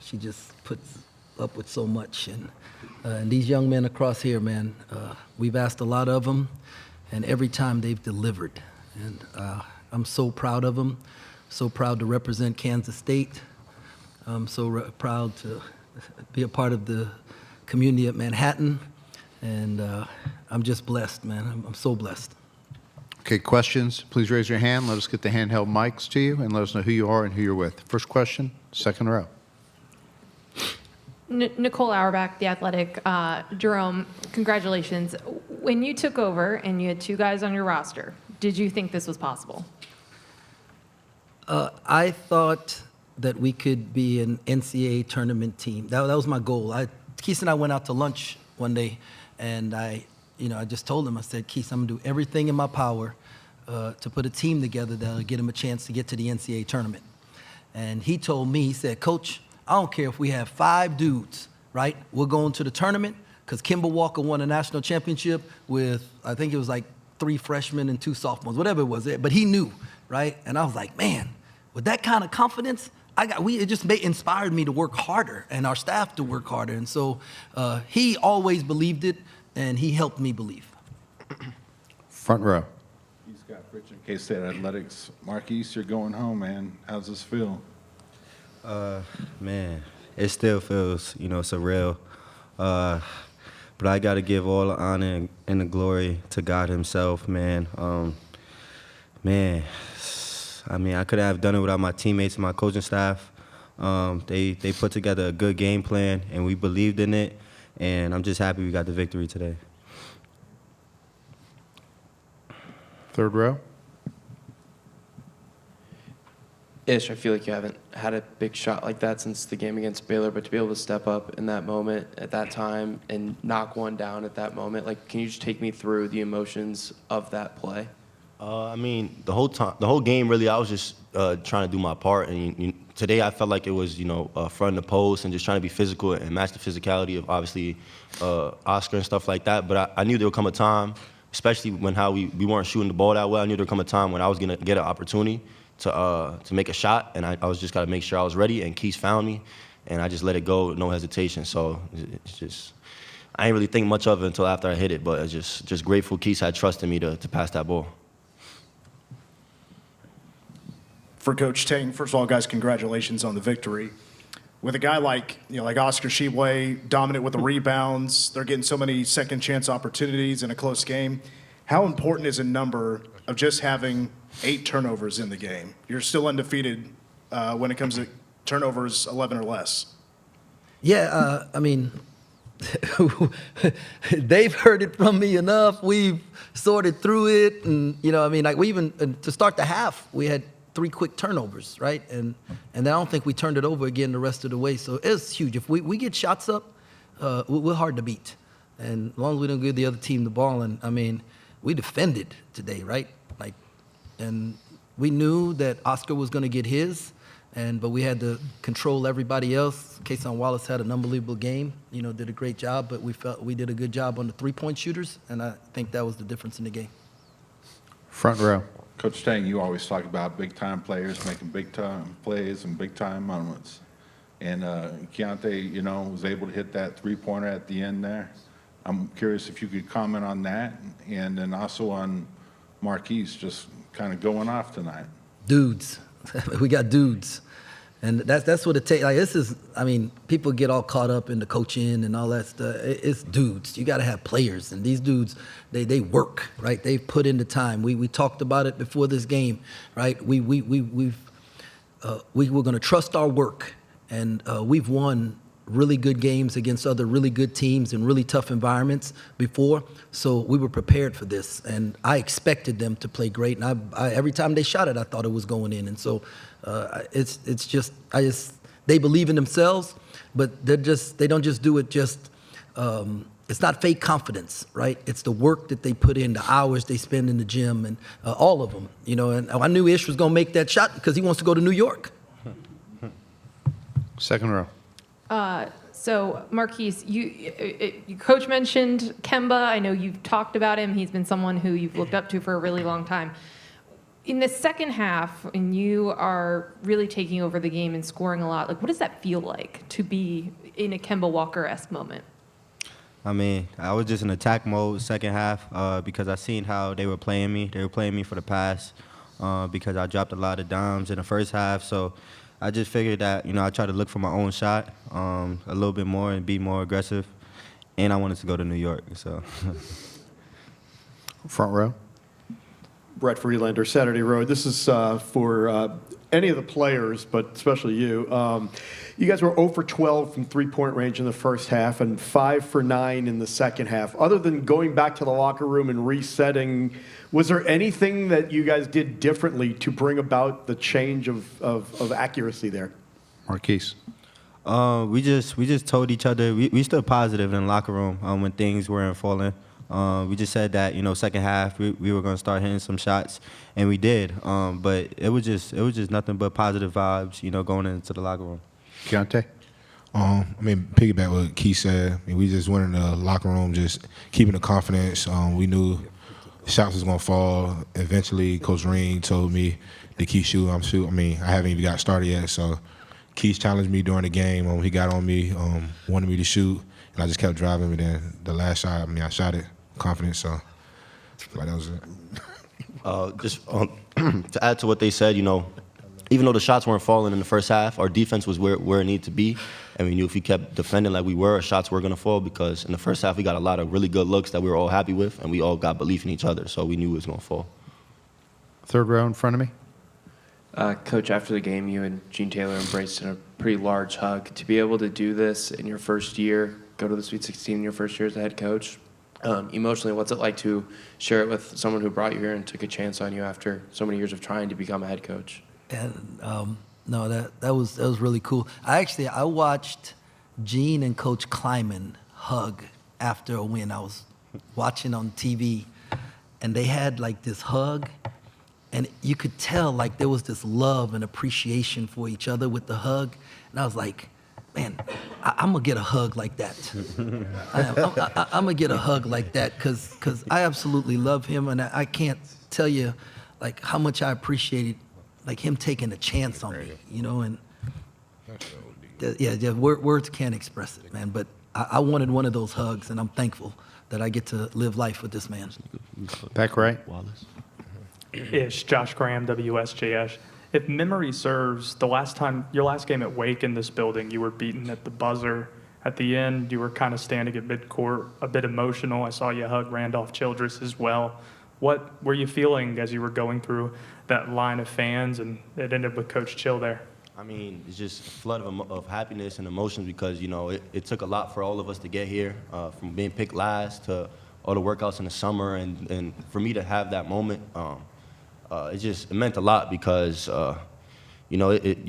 she just puts up with so much. And these young men across here, man, we've asked a lot of them, and every time they've delivered. And I'm so proud of them, so proud to represent Kansas State. I'm so proud to be a part of the community at Manhattan, and I'm just blessed, man. I'm so blessed. Okay, questions, please raise your hand. Let us get the handheld mics to you and let us know who you are and who you're with. First question, second row. Nicole Auerbach, The Athletic. Jerome, congratulations. When you took over and you had 2 guys on your roster, did you think this was possible? I thought that we could be an NCAA tournament team. That was my goal. Keith and I went out to lunch one day, and I just told him, I said, Keith, I'm going to do everything in my power to put a team together that'll get him a chance to get to the NCAA tournament. And he told me, he said, Coach, I don't care if we have 5 dudes, right? We're going to the tournament because Kemba Walker won a national championship with, I think it was like 3 freshmen and 2 sophomores, whatever it was. But he knew, right? And I was like, man, with that kind of confidence, it just inspired me to work harder and our staff to work harder. And so he always believed it, and he helped me believe. Front row. He's got Rich in K-State Athletics. Marquise, you're going home, man. How's this feel? Man, it still feels, surreal. But I got to give all the honor and the glory to God himself, man. I couldn't have done it without my teammates and my coaching staff. They put together a good game plan, and we believed in it, and I'm just happy we got the victory today. Third row. Ish, I feel like you haven't had a big shot like that since the game against Baylor, but to be able to step up in that moment at that time and knock one down at that moment, can you just take me through the emotions of that play? The whole game, really, I was just trying to do my part. And today, I felt like it was, fronting the post and just trying to be physical and match the physicality of obviously Oscar and stuff like that. But I knew there would come a time, especially when we weren't shooting the ball that well. I knew there would come a time when I was gonna get an opportunity to make a shot, and I was just gotta make sure I was ready. And Keith found me, and I just let it go, no hesitation. So it's just, I didn't really think much of it until after I hit it. But it's just grateful Keith had trust in me to pass that ball. For Coach Tang, first of all, guys, congratulations on the victory. With a guy like Oscar Tshiebwe, dominant with the rebounds, they're getting so many second chance opportunities in a close game. How important is a number of just having 8 turnovers in the game? You're still undefeated when it comes to turnovers 11 or less. Yeah, they've heard it from me enough. We've sorted through it, and we even to start the half, we had 3 quick turnovers, right? And I don't think we turned it over again the rest of the way. So it's huge. If we get shots up, we're hard to beat. And as long as we don't give the other team the ball, and we defended today, right? And we knew that Oscar was going to get his, but we had to control everybody else. Kason Wallace had an unbelievable game, did a great job, but we felt we did a good job on the 3-point shooters, and I think that was the difference in the game. Front row. Coach Tang, you always talk about big-time players making big-time plays and big-time moments. And Keontae, was able to hit that 3-pointer at the end there. I'm curious if you could comment on that, and then also on Marquise just kind of going off tonight. Dudes. We got dudes. And that's what it takes. People get all caught up in the coaching and all that stuff. It's dudes. You got to have players. And these dudes, they work, right? They put in the time. We talked about it before this game, right? We were going to trust our work. And we've won really good games against other really good teams in really tough environments before. So we were prepared for this. And I expected them to play great. And every time they shot it, I thought it was going in. And so they believe in themselves, but they don't just do it it's not fake confidence, right? It's the work that they put in, the hours they spend in the gym, and all of them, and I knew Ish was going to make that shot because he wants to go to New York. Second row. So Marquise, your coach mentioned Kemba. I know you've talked about him. He's been someone who you've looked up to for a really long time. In the second half, when you are really taking over the game and scoring a lot, like what does that feel like to be in a Kemba Walker-esque moment? I mean, I was just in attack mode second half because I seen how they were playing me. They were playing me for the pass because I dropped a lot of dimes in the first half. So I just figured that, I tried to look for my own shot a little bit more and be more aggressive. And I wanted to go to New York, so. Front row. Brett Freelander, Saturday Road. This is for any of the players, but especially you. You guys were 0 for 12 from three-point range in the first half and 5 for 9 in the second half. Other than going back to the locker room and resetting, was there anything that you guys did differently to bring about the change of accuracy there? Marquise. We just told each other we still positive in the locker room when things weren't falling. We just said that second half we were gonna start hitting some shots, and we did. But it was just nothing but positive vibes, going into the locker room. Keontae. Piggyback what Keith said. We just went in the locker room, just keeping the confidence. We knew shots was gonna fall. Eventually, Coach Ring told me to keep shooting. I'm shooting. I haven't even got started yet, so Keith challenged me during the game. He got on me, wanted me to shoot, and I just kept driving. And then the last shot, I shot it, confident. So I feel like that was it. Just to add to what they said, even though the shots weren't falling in the first half, our defense was where it needed to be. And we knew if we kept defending like we were, our shots were going to fall because in the first half we got a lot of really good looks that we were all happy with, and we all got belief in each other, so we knew it was going to fall. Third row in front of me. Coach, after the game, you and Gene Taylor embraced in a pretty large hug. To be able to do this in your first year, go to the Sweet-16 in your first year as a head coach, emotionally, what's it like to share it with someone who brought you here and took a chance on you after so many years of trying to become a head coach? And no, that was really cool. I watched Gene and Coach Kleiman hug after a win. I was watching on TV, and they had like this hug, and you could tell like there was this love and appreciation for each other with the hug. And I was like, man, I'm gonna get a hug like that. I'm gonna get a hug like that because I absolutely love him, and I can't tell you like how much I appreciated like him taking a chance on me, and words can't express it, man. But I wanted one of those hugs, and I'm thankful that I get to live life with this man. Back right. Josh Graham, WSJS. If memory serves, your last game at Wake in this building, you were beaten at the buzzer. At the end, you were kind of standing at midcourt, a bit emotional. I saw you hug Randolph Childress as well. What were you feeling as you were going through that line of fans, and it ended with Coach Chill there? It's just a flood of happiness and emotions because, it took a lot for all of us to get here, from being picked last to all the workouts in the summer. And for me to have that moment, it meant a lot because, you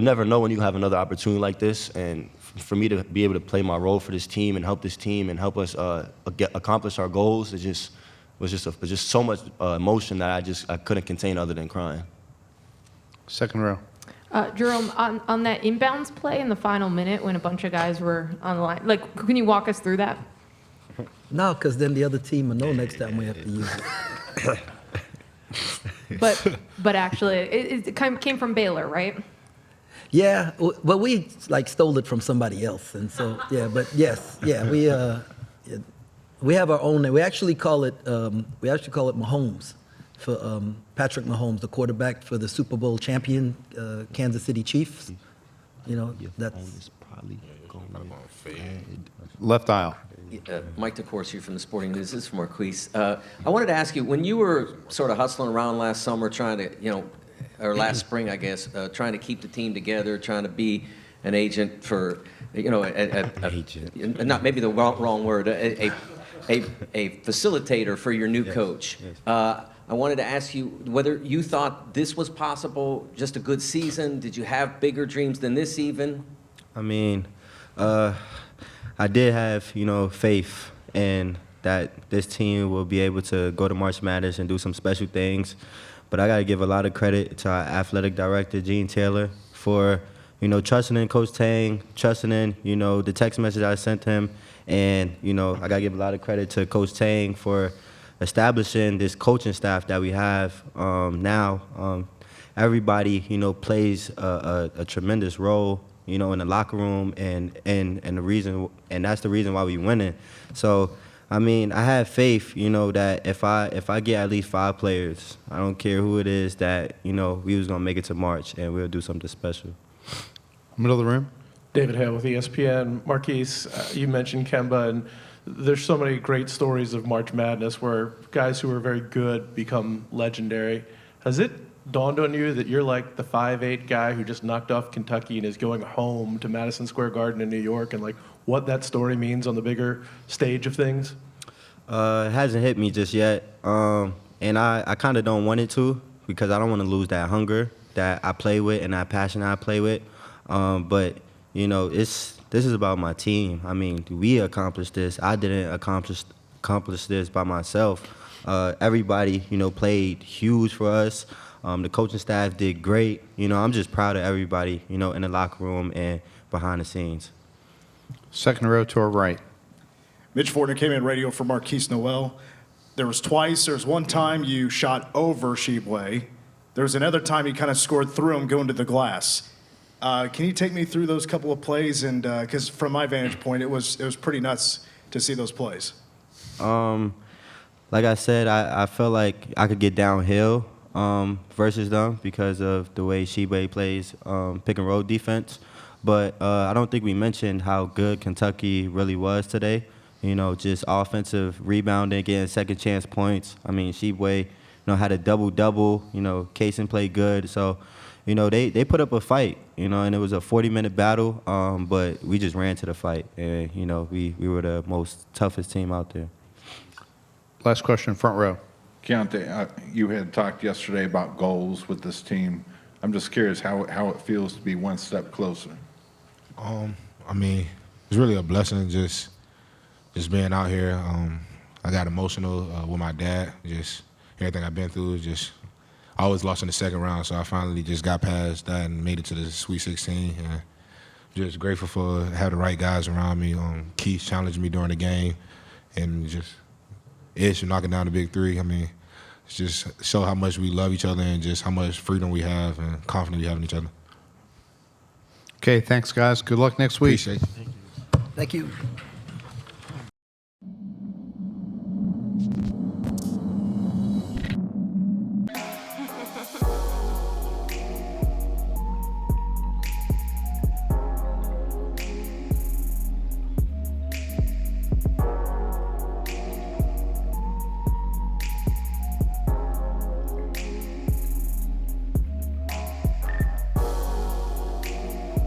never know when you have another opportunity like this. And for me to be able to play my role for this team and help us accomplish our goals, was just so much emotion that I couldn't contain other than crying. Second row. Jerome, on that inbounds play in the final minute when a bunch of guys were on the line, can you walk us through that? No, because then the other team will know next time we have to use it. But actually, it came from Baylor, right? Yeah, but we stole it from somebody else, and so we have our own name. We actually call it Mahomes for Patrick Mahomes, the quarterback for the Super Bowl champion Kansas City Chiefs. That's Left aisle. Mike DeCourcy from the Sporting News. This is from Marquise. I wanted to ask you, when you were sort of hustling around last summer trying to, or last spring, I guess, trying to keep the team together, trying to be an agent for, not maybe the wrong word, a facilitator for your new coach. I wanted to ask you whether you thought this was possible, just a good season. Did you have bigger dreams than this even? I did have, faith in that this team will be able to go to March Madness and do some special things. But I got to give a lot of credit to our athletic director, Gene Taylor, for, trusting in Coach Tang, trusting in, the text message I sent him. And, I got to give a lot of credit to Coach Tang for establishing this coaching staff that we have now. Everybody, plays a tremendous role, in the locker room, and that's the reason why we winning. So, I have faith, that if I get at least 5 players, I don't care who it is, that we was gonna make it to March and we'll do something special. Middle of the room. David Hale with ESPN. Marquise, you mentioned Kemba, and there's so many great stories of March Madness where guys who are very good become legendary. Has it dawned on you that you're like the 5'8" guy who just knocked off Kentucky and is going home to Madison Square Garden in New York, and like what that story means on the bigger stage of things? It hasn't hit me just yet, and I kind of don't want it to, because I don't want to lose that hunger that I play with and that passion I play with. But this is about my team. We accomplished this. I didn't accomplish this by myself. Everybody, played huge for us. The coaching staff did great. I'm just proud of everybody, in the locker room and behind the scenes. Second row to our right. Mitch Fortner came in radio for Marquise Noel. There was one time you shot over Sheboy. There was another time you kind of scored through him going to the glass. Can you take me through those couple of plays? And because from my vantage point, it was pretty nuts to see those plays. Like I said, I felt like I could get downhill versus them because of the way Sheboy plays pick and roll defense. But I don't think we mentioned how good Kentucky really was today. Just offensive rebounding, getting second chance points. Sheboy, had a double-double. Kaysen played good. So, they put up a fight, and it was a 40-minute battle, but we just ran to the fight. And, we were the most toughest team out there. Last question, front row. Keontae, you had talked yesterday about goals with this team. I'm just curious how it feels to be one step closer. It's really a blessing just being out here. I got emotional with my dad. Just everything I've been through. I always lost in the second round, so I finally just got past that and made it to the Sweet-16. And just grateful for having the right guys around me. Keith challenged me during the game, and just Ish knocking down the big three. It's just show how much we love each other and just how much freedom we have and confidence we have in each other. Okay, thanks, guys. Good luck next week. Appreciate it. Thank you.